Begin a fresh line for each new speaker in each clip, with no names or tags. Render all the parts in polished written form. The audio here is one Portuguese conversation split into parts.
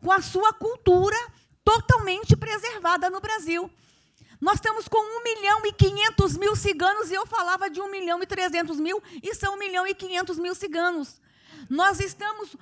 com a sua cultura totalmente preservada no Brasil. Nós estamos com 1.500.000 ciganos, e eu falava de 1.300.000, e são 1.500.000 ciganos. Nós estamos...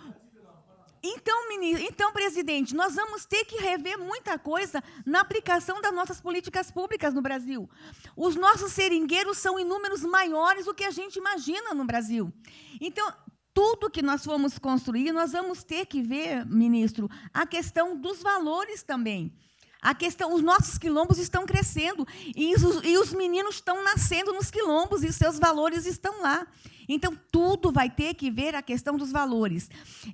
Então, presidente, nós vamos ter que rever muita coisa na aplicação das nossas políticas públicas no Brasil. Os nossos seringueiros são em números maiores do que a gente imagina no Brasil. Então, tudo que nós formos construir, nós vamos ter que ver, ministro, a questão dos valores também. Os nossos quilombos estão crescendo, e os meninos estão nascendo nos quilombos, e seus valores estão lá. Então, tudo vai ter que ver a questão dos valores.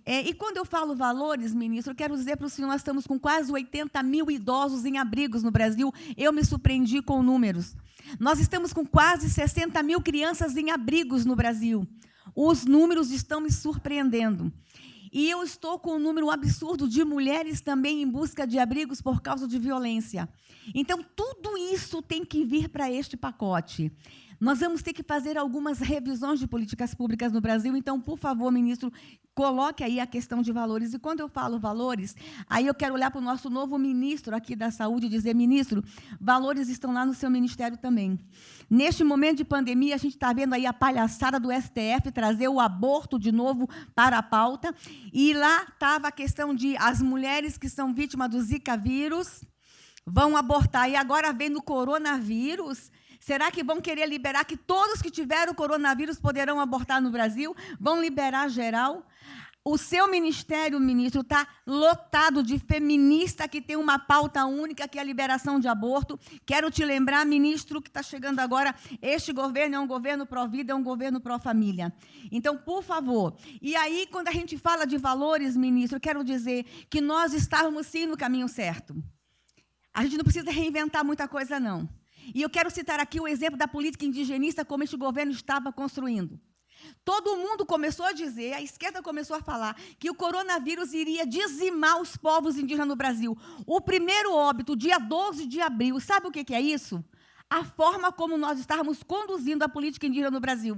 E quando eu falo valores, ministro, eu quero dizer para o senhor, nós estamos com quase 80.000 idosos em abrigos no Brasil. Eu me surpreendi com números. Nós estamos com quase 60.000 crianças em abrigos no Brasil. Os números estão me surpreendendo. E eu estou com um número absurdo de mulheres também em busca de abrigos por causa de violência. Então, tudo isso tem que vir para este pacote. Nós vamos ter que fazer algumas revisões de políticas públicas no Brasil. Então, por favor, ministro, coloque aí a questão de valores. E quando eu falo valores, aí eu quero olhar para o nosso novo ministro aqui da Saúde e dizer, ministro, valores estão lá no seu ministério também. Neste momento de pandemia, a gente está vendo aí a palhaçada do STF trazer o aborto de novo para a pauta. E lá estava a questão de as mulheres que são vítimas do Zika vírus vão abortar. E agora vem no coronavírus. Será que vão querer liberar que todos que tiveram coronavírus poderão abortar no Brasil? Vão liberar geral? O seu ministério, ministro, está lotado de feminista que tem uma pauta única, que é a liberação de aborto. Quero te lembrar, ministro, que está chegando agora, este governo é um governo pró-vida, é um governo pró-família. Então, por favor. E aí, quando a gente fala de valores, ministro, eu quero dizer que nós estávamos, sim, no caminho certo. A gente não precisa reinventar muita coisa, não. E eu quero citar aqui o exemplo da política indigenista, como este governo estava construindo. Todo mundo começou a dizer, a esquerda começou a falar, que o coronavírus iria dizimar os povos indígenas no Brasil. O primeiro óbito, dia 12 de abril, sabe o que é isso? A forma como nós estávamos conduzindo a política indígena no Brasil.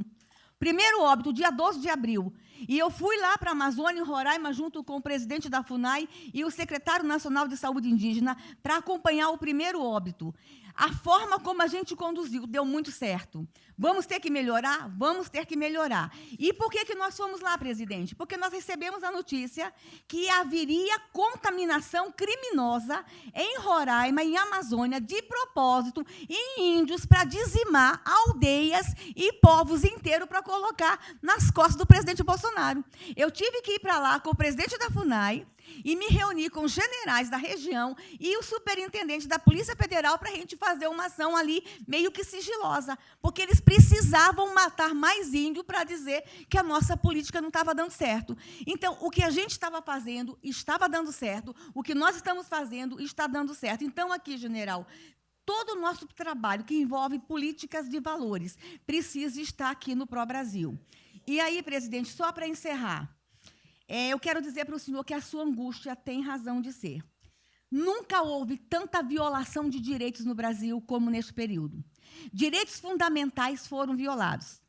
Primeiro óbito, dia 12 de abril. E eu fui lá para a Amazônia, em Roraima, junto com o presidente da FUNAI e o secretário nacional de saúde indígena, para acompanhar o primeiro óbito. A forma como a gente conduziu deu muito certo. Vamos ter que melhorar? Vamos ter que melhorar. E por que nós fomos lá, presidente? Porque nós recebemos a notícia que haveria contaminação criminosa em Roraima, em Amazônia, de propósito, em índios, para dizimar aldeias e povos inteiros para colocar nas costas do presidente Bolsonaro. Eu tive que ir para lá com o presidente da FUNAI e me reuni com os generais da região e o superintendente da Polícia Federal para a gente fazer uma ação ali meio que sigilosa, porque eles precisavam matar mais índio para dizer que a nossa política não estava dando certo. Então, o que a gente estava fazendo estava dando certo, o que nós estamos fazendo está dando certo. Então, aqui, general, todo o nosso trabalho que envolve políticas de valores precisa estar aqui no Pró-Brasil. E aí, presidente, só para encerrar, eu quero dizer para o senhor que a sua angústia tem razão de ser. Nunca houve tanta violação de direitos no Brasil como neste período. Direitos fundamentais foram violados.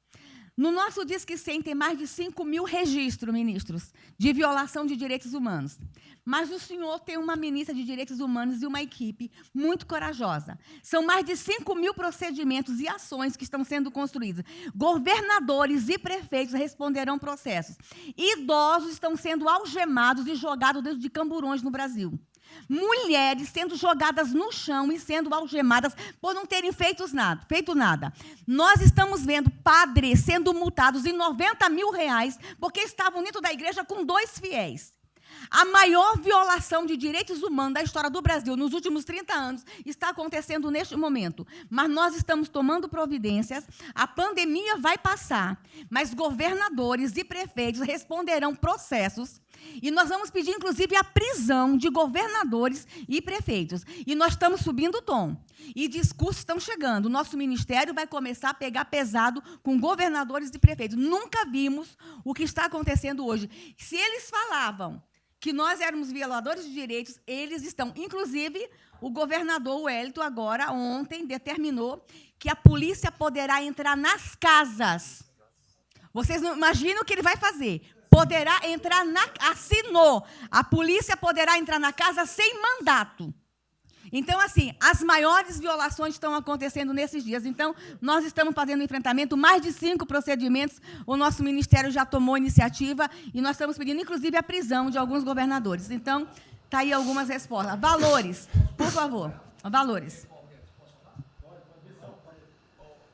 No nosso Disque 100 tem mais de 5.000 registros, ministros, de violação de direitos humanos. Mas o senhor tem uma ministra de Direitos Humanos e uma equipe muito corajosa. São mais de 5.000 procedimentos e ações que estão sendo construídos. Governadores e prefeitos responderão processos. Idosos estão sendo algemados e jogados dentro de camburões no Brasil. Mulheres sendo jogadas no chão e sendo algemadas por não terem feito nada. Nós estamos vendo padres sendo multados em R$90.000 porque estavam dentro da igreja com 2 fiéis. A maior violação de direitos humanos da história do Brasil nos últimos 30 anos está acontecendo neste momento. Mas nós estamos tomando providências, a pandemia vai passar, mas governadores e prefeitos responderão processos e nós vamos pedir, inclusive, a prisão de governadores e prefeitos. E nós estamos subindo o tom. E discursos estão chegando. O nosso ministério vai começar a pegar pesado com governadores e prefeitos. Nunca vimos o que está acontecendo hoje. Se eles falavam que nós éramos violadores de direitos, eles estão. Inclusive, o governador Wellington, agora, ontem, determinou que a polícia poderá entrar nas casas. Vocês não imaginam o que ele vai fazer. poderá entrar assinou. A polícia poderá entrar na casa sem mandato. Então, assim, as maiores violações estão acontecendo nesses dias. Então, nós estamos fazendo enfrentamento, mais de 5 procedimentos, o nosso ministério já tomou iniciativa e nós estamos pedindo, inclusive, a prisão de alguns governadores. Então, está aí algumas respostas. Valores, por favor. Valores.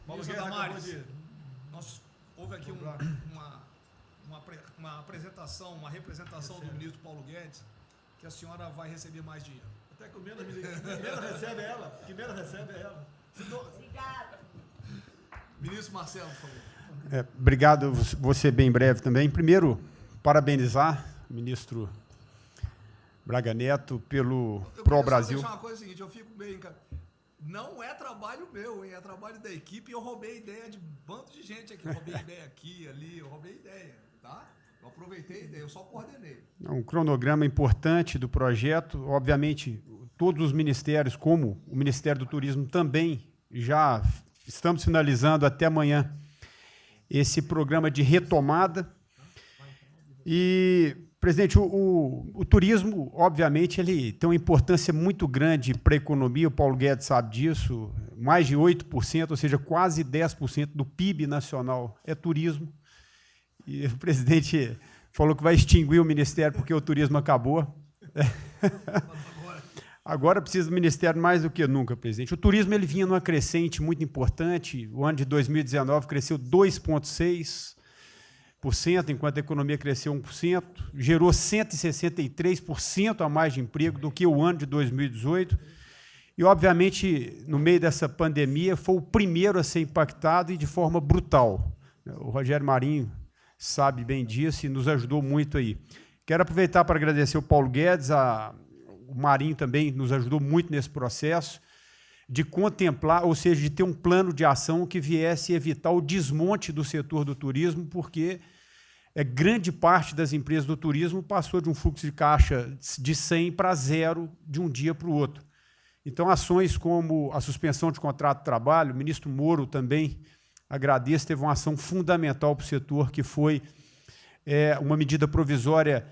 Ministro Damares, houve aqui uma apresentação, uma representação do ministro Paulo Guedes, que a senhora vai receber mais dinheiro.
Até que o menos recebe ela. Que menos recebe ela.
Obrigada.
Ministro Marcelo, por favor.
Obrigado, vou ser bem breve também. Primeiro, parabenizar o ministro Braga Neto pelo Pro Brasil.
Eu queria só deixar uma coisa seguinte, eu fico bem, cara. Não é trabalho meu, hein? É trabalho da equipe e eu roubei ideia de bando de gente aqui. Eu roubei ideia aqui, ali, eu roubei ideia, tá? Eu aproveitei a ideia, eu só coordenei.
Um cronograma importante do projeto. Obviamente, todos os ministérios, como o Ministério do Turismo, também já estamos finalizando até amanhã esse programa de retomada. E, presidente, o turismo, obviamente, ele tem uma importância muito grande para a economia, o Paulo Guedes sabe disso, mais de 8%, ou seja, quase 10% do PIB nacional é turismo. E o presidente falou que vai extinguir o ministério porque o turismo acabou. Agora precisa do ministério mais do que nunca, presidente. O turismo ele vinha numa crescente muito importante. O ano de 2019 cresceu 2,6%, enquanto a economia cresceu 1%. Gerou 163% a mais de emprego do que o ano de 2018. E, obviamente, no meio dessa pandemia, foi o primeiro a ser impactado e de forma brutal. O Rogério Marinho sabe bem disso e nos ajudou muito aí. Quero aproveitar para agradecer o Paulo Guedes, o Marinho também nos ajudou muito nesse processo, de contemplar, ou seja, de ter um plano de ação que viesse evitar o desmonte do setor do turismo, porque grande parte das empresas do turismo passou de um fluxo de caixa de 100 para 0 de um dia para o outro. Então, ações como a suspensão de contrato de trabalho, o ministro Moro também, agradeço, teve uma ação fundamental para o setor, que foi uma medida provisória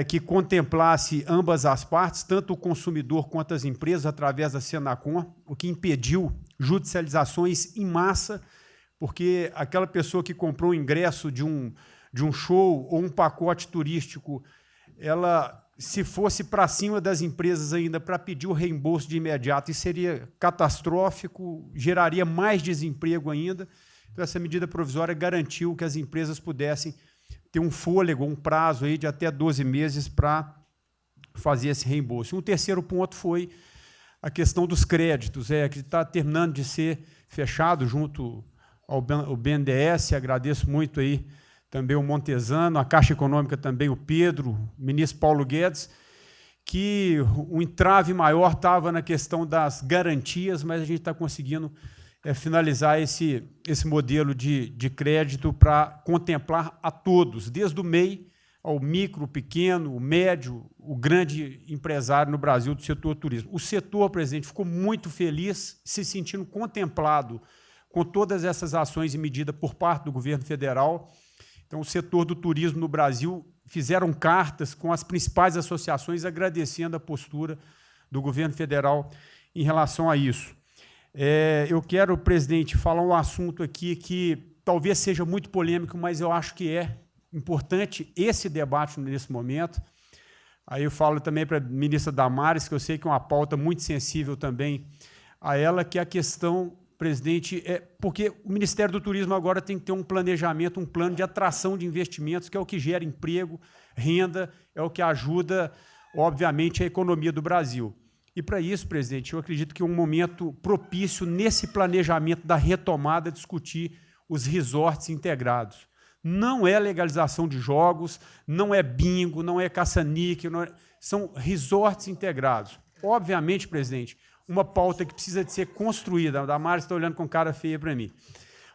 que contemplasse ambas as partes, tanto o consumidor quanto as empresas, através da Senacom, o que impediu judicializações em massa, porque aquela pessoa que comprou o ingresso de um show ou um pacote turístico, ela, se fosse para cima das empresas ainda para pedir o reembolso de imediato, isso seria catastrófico, geraria mais desemprego ainda. Então, essa medida provisória garantiu que as empresas pudessem ter um fôlego, um prazo aí de até 12 meses para fazer esse reembolso. Um terceiro ponto foi a questão dos créditos, que está terminando de ser fechado junto ao BNDES. Agradeço muito aí também o Montesano, a Caixa Econômica também, o Pedro, o ministro Paulo Guedes, que o entrave maior estava na questão das garantias, mas a gente está conseguindo finalizar esse modelo de crédito para contemplar a todos, desde o MEI ao micro, o pequeno, o médio, o grande empresário no Brasil do setor turismo. O setor, presidente, ficou muito feliz, se sentindo contemplado com todas essas ações e medidas por parte do governo federal. Então, o setor do turismo no Brasil fizeram cartas com as principais associações agradecendo a postura do governo federal em relação a isso. Eu quero, presidente, falar um assunto aqui que talvez seja muito polêmico, mas eu acho que é importante esse debate nesse momento. Aí eu falo também para a ministra Damares, que eu sei que é uma pauta muito sensível também a ela, que é a questão, presidente, porque o Ministério do Turismo agora tem que ter um planejamento, um plano de atração de investimentos, que é o que gera emprego, renda, é o que ajuda, obviamente, a economia do Brasil. E, para isso, presidente, eu acredito que é um momento propício, nesse planejamento da retomada, discutir os resorts integrados. Não é legalização de jogos, não é bingo, não é caça-níquel, são resorts integrados. Obviamente, presidente, uma pauta que precisa de ser construída, a Damares está olhando com cara feia para mim,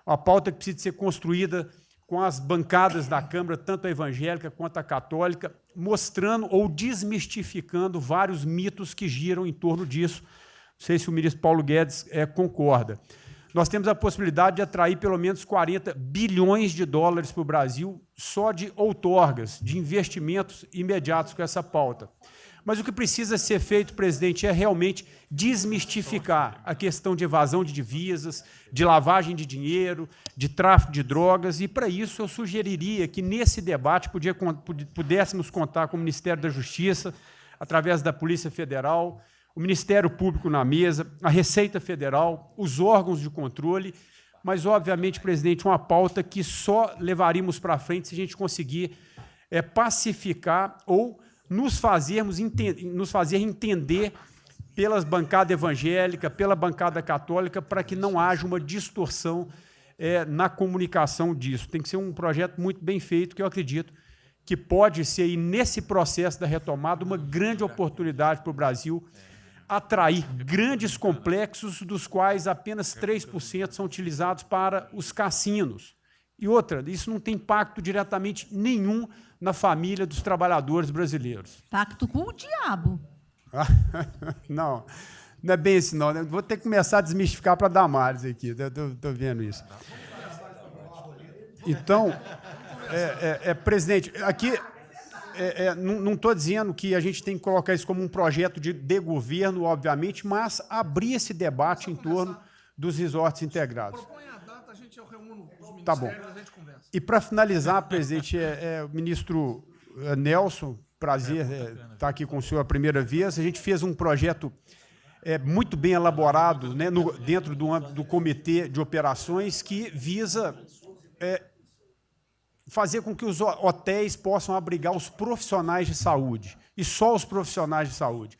uma pauta que precisa de ser construída com as bancadas da Câmara, tanto a evangélica quanto a católica, mostrando ou desmistificando vários mitos que giram em torno disso. Não sei se o ministro Paulo Guedes concorda. nós temos a possibilidade de atrair pelo menos 40 bilhões de dólares para o Brasil só de outorgas, de investimentos imediatos com essa pauta. Mas o que precisa ser feito, presidente, é realmente desmistificar a questão de evasão de divisas, de lavagem de dinheiro, de tráfico de drogas, e, para isso, eu sugeriria que, nesse debate, pudéssemos contar com o Ministério da Justiça, através da Polícia Federal, o Ministério Público na mesa, a Receita Federal, os órgãos de controle, mas, obviamente, presidente, uma pauta que só levaríamos para frente se a gente conseguir pacificar ou nos fazer entender pelas bancadas evangélicas, pela bancada católica, para que não haja uma distorção na comunicação disso. Tem que ser um projeto muito bem feito, que eu acredito que pode ser, e nesse processo da retomada, uma grande oportunidade para o Brasil atrair grandes complexos, dos quais apenas 3% são utilizados para os cassinos. E outra, isso não tem impacto diretamente nenhum na família dos trabalhadores brasileiros.
Pacto com o diabo.
Não, não é bem assim, não. Vou ter que começar a desmistificar para a Damares aqui, estou vendo isso. Então, presidente, aqui não estou dizendo que a gente tem que colocar isso como um projeto de governo, obviamente, mas abrir esse debate em torno dos resorts integrados.
Propõe a data, a gente reúne os ministérios,
Tá bom.
a gente conversa.
E, para finalizar, presidente, o ministro Nelson, prazer estar aqui com o senhor a primeira vez. A gente fez um projeto muito bem elaborado, né, dentro do âmbito do Comitê de Operações, que visa fazer com que os hotéis possam abrigar os profissionais de saúde, e só os profissionais de saúde.